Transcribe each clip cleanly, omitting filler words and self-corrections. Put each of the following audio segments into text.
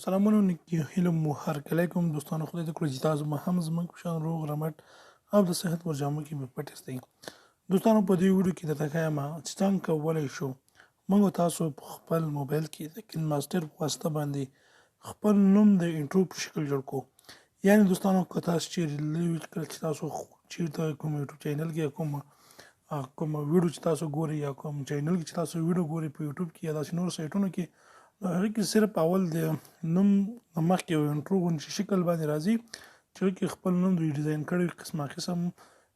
سلامونه نیکي هیله مو هرکلی کوم دوستانو خدای دې کړي چې تاسو به هم زموږ په شان روغ رمټ او د صحت پر جامو کې به پټ استئ دوستانو په دې ویډیو کې درته ښیم چې څنګه کولی شو موږ تاسو په خپل موبایل کې د کین ماسټر په واسطه باندې خپل نوم د انټرو په شکل جوړ کړو یعنی دوستانو که تاسو چیرې کله چې تاسو چیرته کوم یوټیوب چینل کې کوم ویډیو چې تاسو ګورئ یا کوم چینل کې چې تاسو ویډیو ګورئ په یوټیوب کې یا داسې نور سایټونو کې هغه کې صرف اول د نوم مخکې یو انټرو غونډې شکل باندې راځي چې هغه کې خپل نوم دوی ډیزاین کړی قسم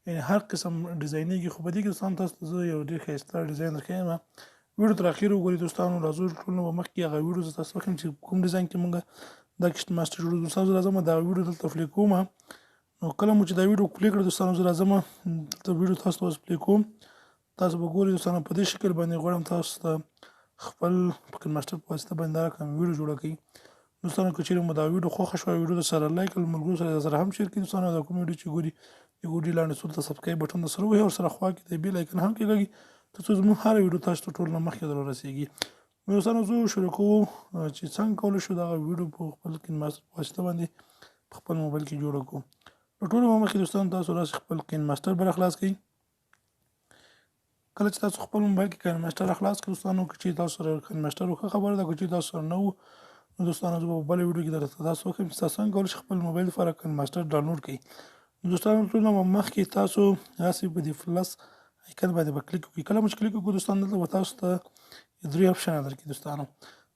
یعنی هر قسم ډیزاینېږي خو په دې کې دوستانو تاسو ته زه یو ډېر ښایسته ډیزاین درښیم ویډیو تر اخره وګورئ دوستانو راځو ټول نو مخکې هغه ویډیو زه تاسو وښیم چې کوم ډیزاین کې موږ دا کیسټ ماسټر جوړو دوستانو زه راځم دا ویډیو دلته پلی کوم نو کله مو چې دا ویډیو پلی کړ دوستانو زه راځم دلته ویډیو تاسو ته پلی کوم تاسو به ګورئ دوستانو په دې شکل باندې غواړم تاسو ته خپل کین ماسټر په واسطه باندې دا کوم ویډیو جوړه کړئ دوستانو که چیرې مو دا ویډیو خوښه شوه ویډیو سره لایک کړئ ملګرو سره هم شیر کړئ دوستانو دا کوم ویډیو چې ګوري یو ویډیو لاندې سور ته سبسکرایب بټن سره وهي او سره خوا کې د بیل آیکن هم کېږي ترڅو زموږ هر ویډیو تاسو ته ټول نه مخکې در رسیږي نو دوستانو زه شروع کوم چې څنګه کولی شو دا ویډیو په خپل کین ماسټر په واسطه باندې په خپل موبایل کې جوړ کړو نو ټول مخکې دوستانو تاسو راسئ خپل کین ماسټر بر خلاص کړئ کله چې تاسو خپل موبایل کې کین ماسټر خلاص کړئ دوستانو چې تاسو سره کین ماسټر وخه خبره ده چې تاسو سره نو دوستانو زه په بل ویډیو کې درته تاسو وښیم چې تاسو څنګه کولی شئ خپل موبایل لپاره کین ماسټر ډاونلوډ کړئ دوستانو ټول مخکې تاسو راسئ په دې پلس آیکن باندې به کلیک وکړئ کله مو چې کلیک وکړو دوستانو دلته به تاسو ته درې اپشن درکړي دوستانو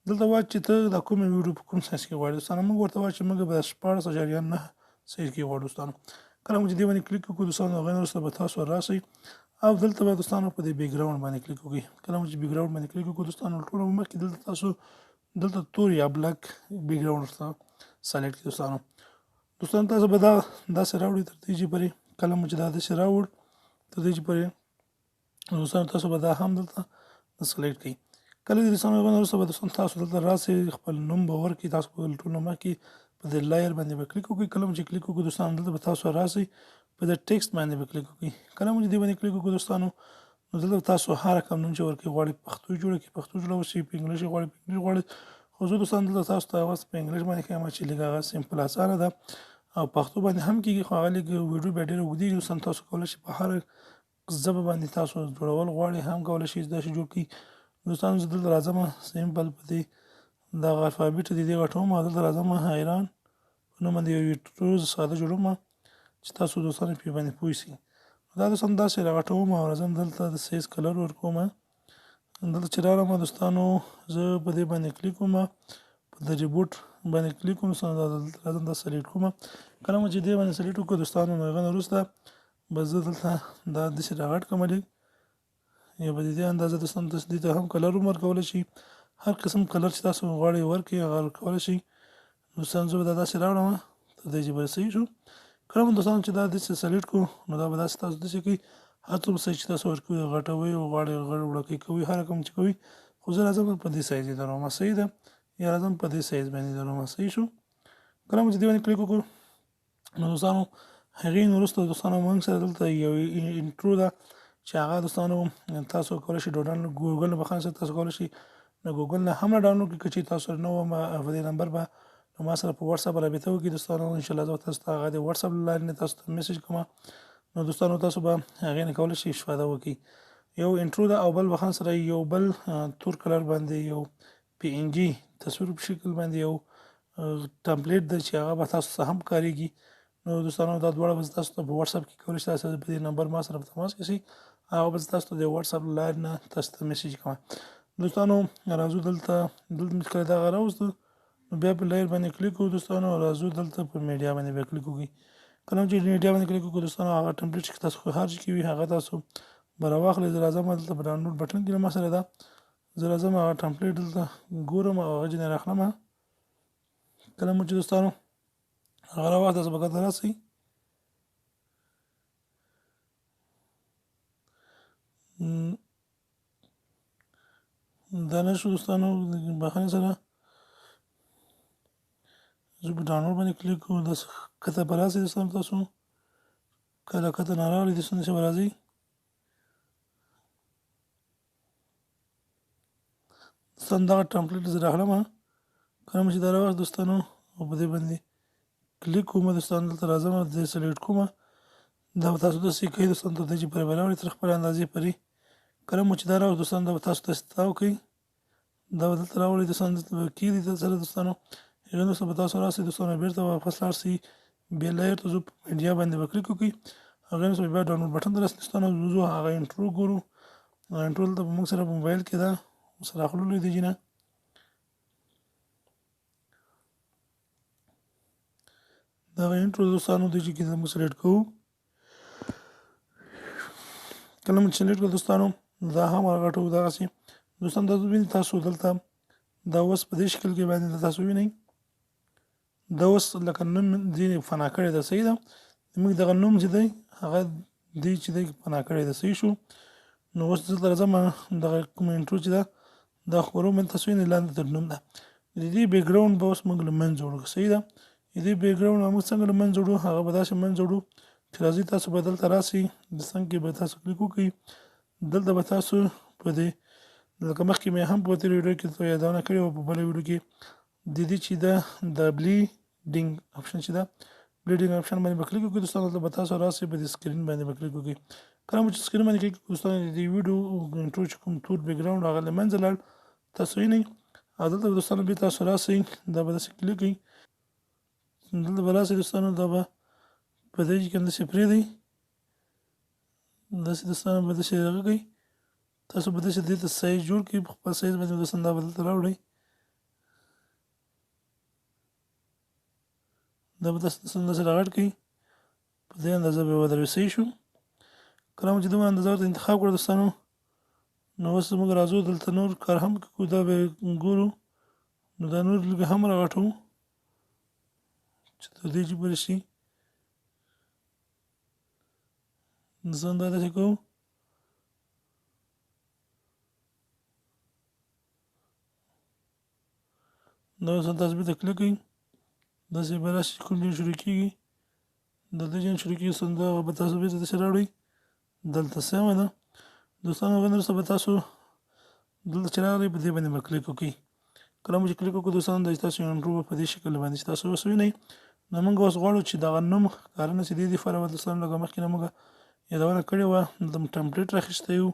دلته وایي چې ته دا کومې ویډیو په کوم سایز کې غواړې دوستانو موږ ورته وایو چې موږ به 14.9 سایز کې غواړو دوستانو کله مو چې دې باندې کلیک وکړو دوستانو هغې نه وروسته به تاسو راسئ او دلته به دوستانو په دې بیک ګراوند باندې کلیک وکړئ کله مو چې بیک ګراوند باندې کلیک وکړو دوستانو ټول مخکې دلته تاسو دلته تور یا بلاک بیک ګراوند ورته سلیکټ کړئ دوستانو تاسو به دا داسې راوړئ تر دې چې پورې کله مو چې دا داسې راوړ تر دې چې پورې دوستانو تاسو به دا هم دلته سلیکټ کړئ کله چې دوستانو هغه نه وروسته به دوستانو تاسو دلته راسئ خپل نوم به ورکړئ تاسو په ټول مخکې په دې لایر باندې به کلیک وکړئ کله مو چې کلیک وکړو دوستانو دلته به تاسو راسئ په دې ټیکسټ باندې به کلیک وکړئ کله مو چې دې باندې کلیک وکړو دوستانو نو دلته تاسو هر کوم نوم چې ورکړئ غواړئ پښتو جوړه کړئ پښتو جوړوئ شي په انګلیش غواړئ په انګلیش غواړئ خو زه دوستانو دلته تاسو ته هغه په انګلیش باندې ښیم چې لږ هغه سمپل اسانه ده او پښتو باندې هم کېږي خو هغه لږ ویډیو بیا ډېره اوږدېږي دوستانو تاسو کولی شئ په هر ژبه باندې تاسو جوړول غواړئ هم کولی شئ داسې جوړ کړئ دوستانو زه دلته راځم سمپل په دې دغه الفابیټ د دې غټوم او دلته راځم حیران په نوم باندې یو ویډیو ساده جوړوم چې تاسو دوستانو پرې باندې پوه شئ دا دوستانو داسې راغټوم او راځم دلته د سایز کلر ورکوم دلته چې راغلم دوستانو زه په دې باندې کلیک کوم په د ریبوټ باندې کلیک کوم دوستانو دلته راځم دا سلیکټ کوم کله مو چې دې باندې سلیکټ وکړو دوستانو نو هغه نه وروسته به زه دلته دا داسې راغټ کړم یا به د دې اندازه دوستانو تاسو دې ته هم کلر هم ورکولی شي هر قسم کلر چې تاسو غواړئ ورکړئ هغه ورکولی شئ دوستانو زه به دا داسې راوړم تر دې چې به صحیح شو کله مو دوستانو چې دا داسې سلیکټ کړو نو دا به داسې تاسو داسې کوئ هر څومره سایز چې تاسو ورکوئ غټوئ او غواړئ وړوکی کوئ هر کوم چې کوئ خو زه راځم په دې سایز یې دروم صحیح ده یا راځم په دې سایز باندې دروم صحیح شو کله مو چې دې باندې کلیک وکړو نو دوستانو هغې نه وروسته دوستانو موږ سره دلته یو انټرو ده چې هغه دوستانو تاسو کولی شئ ډاونلوډ ګوګل نه بخښنه سره تاسو کولی شئ نو ګوګل نه هم ډاونلوډ کړئ که چېرې تاسو سره نه وم په دې نمبر به نو ما سره په واتساپ رابطه وکړئ دوستانو انشاءالله زه تاسو ته هغه د واتساپ له لارې نه تاسو ته میسج کوم نو دوستانو تاسو به هغې نه کولی شئ استفاده وکړئ یو انټرو ده او بل بخښنه سره یو بل تور کلر باندې یو پی ان جي تصویر په شکل باندې یو ټمپلیټ ده چې هغه به تاسو ته هم کارېږي نو دوستانو دا دواړه به تاسو ته په واتساپ کې کولی شئ تاسو په دې نمبر ما سره په تماس کې شئ هغه به تاسو ته د واتساپ له لارې نه تاسو ته میسج کوم دوستانو راځو دلته مې کله دغه راوستو نو بیا په لایر باندې کلیک وکړو دوستانو راځو دلته په میډیا باندې بیا کلیک وکړئ کله چې میډیا باندې کلیک وکړو دوستانو هغه ټمپلیټ چې تاسو هر ځای کې وي هغه تاسو به راواخلئ زه راځم دلته په ډاونلوډ بټن کې ما سره ده زه راځم هغه ټمپلیټ دلته ګورم او هغه ځینې راخلم کله مو چې دوستانو هغه راواخله تاسو به دلته راسئ دا نه شو دوستانو بخښنې سره زه په ډاونلوډ باندې کلیک کوم داسې کته به راسئ دوستانو تاسو کله کته نه راغلي دوستانو چې به راځئ دوستانو دغه ټمپلیټ زه راغلم کله مو چې دا راوخت دوستانو او په دې باندې کلیک کوم دوستانو دلته راځم د سلیکټ کوم دا به تاسو داسې کوي دوستانو تر دې چې پرې به راوړئ تر خپلې اندازې پورې کله مو چې دا راوړئ دوستانو دا به تاسو داسې تاو کوي دا به دلته راوړئ دوستانو دلته به کېږدي دلته سره دوستانو هغې وروسته به تاسو راسئ دوستانو بیرته واپس لاړ سئ بیا لایر ته ځو په میډیا باندې به کلیک وکړئ هغې وروسته بیا ډاونلوډ بټن ته راسئ دوستانو ځو هغه انټرو ګورو هغه انټرو دلته موږ سره په موبایل کې ده سره اخلو دی جینه دغه انټرو دوستانو دی چې کې موږ سلیکټ کوو کله مو سلیکټ کړل دوستانو دا هم راغټو دغسې دوستان تاسو وینئ تاسو دلته دا اوس په دې شکل کې باندې تاسو وینئ دا اوس لکه نوم ځینې فنا کړی ده صحیح ده موږ دغه نوم چې دی هغه دی چې دی فنا کړی ده صحیح شو نو اوس دلته راځم دغه کوم انټرو چې ده دا خپرو من تاسو وینئ لاندې تر نوم ده د دې بیکګراوند به اوس موږ له منځه وړو صحیح ده د دې بیکګراوند موږ څنګه له منځه وړو هغه به داسې منځه وړو چې راځئ تاسو به دلته راسئ د څنګ کې به تاسو کلیک وکړئ دلته به تاسو په دې لکه مخکې مې هم په تېر ویډیو کې یادونه کړې وه په بله ویډیو کې د دې چې ده د بلیډینګ اپشن چې ده بلیډینګ اپشن باندې به کلیک وکړئ دوستانو دلته به تاسو راسئ په دې سکرین باندې به کلیک وکړئ کله مو چې سکرین باندې کلیک وکړئ دوستانو د دې ویډیو انټرو چې کوم تور بیکګراوند هغه له منځه لاړ تاسو وینئ او دلته به دوستانو بیا تاسو راسئ دا به داسې کلیک کړئ دلته به راسئ دوستانو دا به په دې کې همداسې پرېږدئ داسې دوستانو به داسې هغه کوئ تاسو به داسې دې ته سایز جوړ کړئ په خپل سایز باندې دوستان دا به دلته راوړئ دا به تاسو داسې راغټ کړئ په دې اندازه به ودروي صحیح شو کله مو چې دومره اندازه ورته انتخاب کړه دوستانو نو اوس موږ راځو دلته نور کار هم کوو دا به ګورو نو دا نور لږ هم راغټو چې تر دې چې پورې شي ځان دا داسې کوو دا اوس تاسو بېرته کلیک کړئ داسې به راشي کوم ځای شروع کېږي دلته چې شروع کېږي دا به تاسو بېرته داسې راوړئ دلته سمه ده دوستانو هغه وروسته به تاسو دلته چې راغلئ په دې باندې به کلیک وکړئ کله مو چې کلیک وکړو دوستانو دا چې تاسو انټرو په دې شکل باندې چې تاسو اوس وینئ نو موږ اوس غواړو چې دغه نوم ښکاره نه شي دې دپاره به دوستانو لکه مخکې نه موږ یادونه کړې وه دلته مو ټمپلیټ راخیستی یو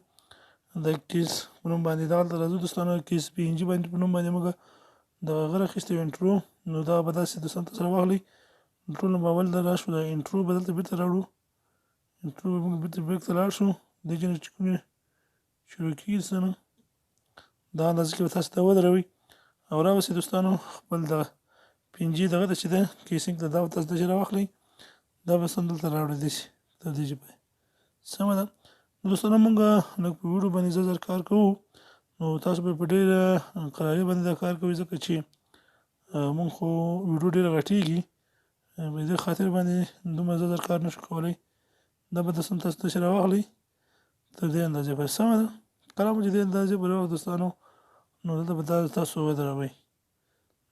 د کیس په نوم باندې دغلته راځو دوستانو کیس پي ان جي باندې په نوم باندې موږ دغه هغه راخیستی یو انټرو نو دا به داسې دوستانو تاسو راواخلئ انټرو نه به اول دا راشو دا انټرو به دلته بېرته راوړو انټرو به موږ بېرته بیک ته لاړ شو دې ځای نه چې کومې شروع کېږي دوستانو دا اندازه کې به تاسو ته ودروئ او راوسئ دوستانو خپل دغه پنجې دغه ته چې ده کیسینګ ته دا به تاسو داسې راواخلئ دا به سم دلته راوړئ داسې تر دې ژبه سمه ده نو دوستانو موږ لږ په ویډیو باندې زر کار کوو نو تاسو به په ډېره قراري باندې دا کار کوئ ځکه چې موږ خو ویډیو ډېره غټېږي په دې خاطر باندې دومره زر کار نشو کولی دا به تاسو داسې راواخلئ تر دې اندازې پورې سمه ده کله مو چې دې اندازې پورې راوخت دوستانو نو دلته به تاسو ودروئ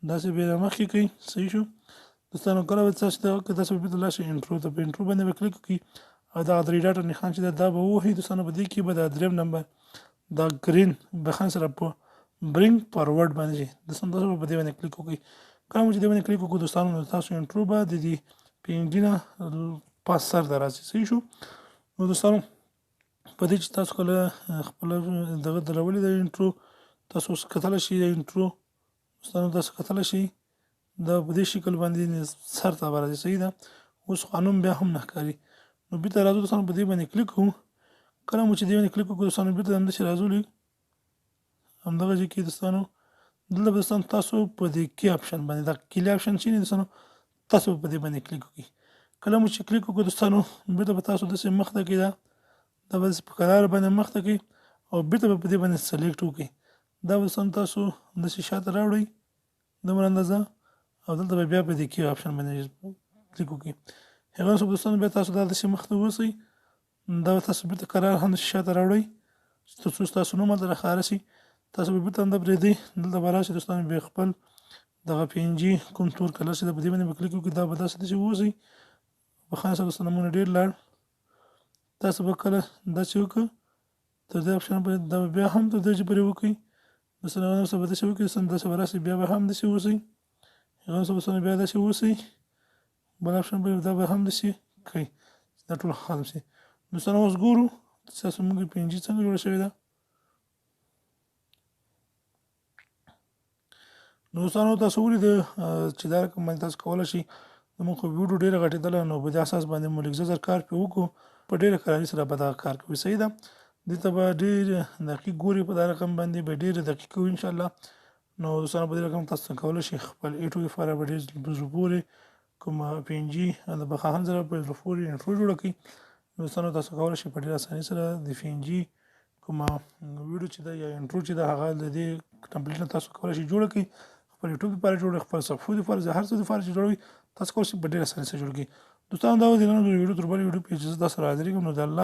داسې بیا مخکې کوئ صحیح شو دوستانو کله به تاسو دغه کې تاسو بېرته لاړ شئ انټرو ته په انټرو باندې به کلیک وکړئ او دغه درې ډاټه نښان چې ده دا به ووهئ دوستانو په دې کې به دا درېیم نمبر دا ګرین بخن سره په برینګ فارورډ باندې دوستانو تاسو به په دې باندې کلیک وکړئ کله مو چې دې باندې کلیک وکړو دوستانو نو تاسو انټرو به د دې پي ان جي نه پاس سر ته راځي صحیح شو نو دوستانو په دې چې تاسو کله خپله دغه درولې د انټرو تاسو اوس کتلی شئ د انټرو دوستانو تاسو کتلی شئ دا په دې شکل باندې سر ته به راځي صحیح ده اوس قانون بیا هم نه ښکاري نو بېرته راځو دوستانو په دې باندې کلیک کوو کله مو چې دې باندې کلیک وکړو دوستانو بېرته همداسې راځو لږ همدغه ځای کې دوستانو دلته به دوستانو تاسو په دې کې اپشن باندې دا کلي اپشن چې نه دوستانو تاسو په دې باندې کلیک وکړئ کله مو چې کلیک وکړو دوستانو بېرته به تاسو داسې مخ ته کې دا به په قرار باندې مخ ته کړئ او بېرته به په دې باندې سلیکټ وکړئ دا به دوستانو تاسو همداسې شاته راوړئ دومره اندازه او دلته به بیا په دې کې اپشن باندې کلیک وکړئ هغه وروسته دوستانو بیا تاسو دا داسې مخ ته اوسئ دا به تاسو بېرته قرار همداسې شاته راوړئ تر څو ستاسو نوم هلته راښکاره شي تاسو به بېرته همدا پرېږدئ دلته به راشئ دوستانو بیا خپل دغه پي ان جي کوم تور کلر چې ده په دې باندې به کلیک وکړئ دا به داسې واوسئ بخښنه سره دوستانو نمونه ډېر لاړ تاسو به کله دا چې وکړه تر دې اپشن پورې دا بیا هم تر دې چې پورې وکړئ دوستانو هغه څه به داسې وکړي داسې به راسي بیا به هم داسې اوسئ هغه څه دوستانو بیا داسې اوسئ بل اپشن به دا به هم داسې کوي دا ټول ختم شي دوستانو اوس ګورو ستاسو موږ پي ان جي څنګه جوړه شوې ده نو دوستانو تاسو ولیدل چې دا رقم باندې تاسو کولی شئ زموږ خو ویډیو ډېره غټېدله نو په دې اساس باندې مو لږ زر کار پرې وکړو په ډېره کراري سره به دغه کار کوي صحیح ده دې ته به ډېر دقیق ګوري په دا رقم باندې به ډېر دقیق کوي انشاءالله نو دوستانو په دې رقم تاسو کولی شئ خپل A2 لپاره به ډېر زړه پورې کوم پي ان جي د بخښن سره په زړه پورې انټرو جوړه کړئ دوستانو تاسو کولی شئ په ډېره اسانۍ سره د پي ان جي کومه ویډیو چې ده یا انټرو چې ده هغه د دې ټمپلیټ نه تاسو کولی شئ جوړه کړئ خپل یوټیوب لپاره جوړ خپل صفحو لپاره هر څه لپاره چې جوړوي تاسو کولی شئ په ډېره اسانۍ سره جوړ کړئ دوستانو دا و د نن ویډیو تر بلې ویډیو په اجازه تاسو سره حاضرېږم نو د الله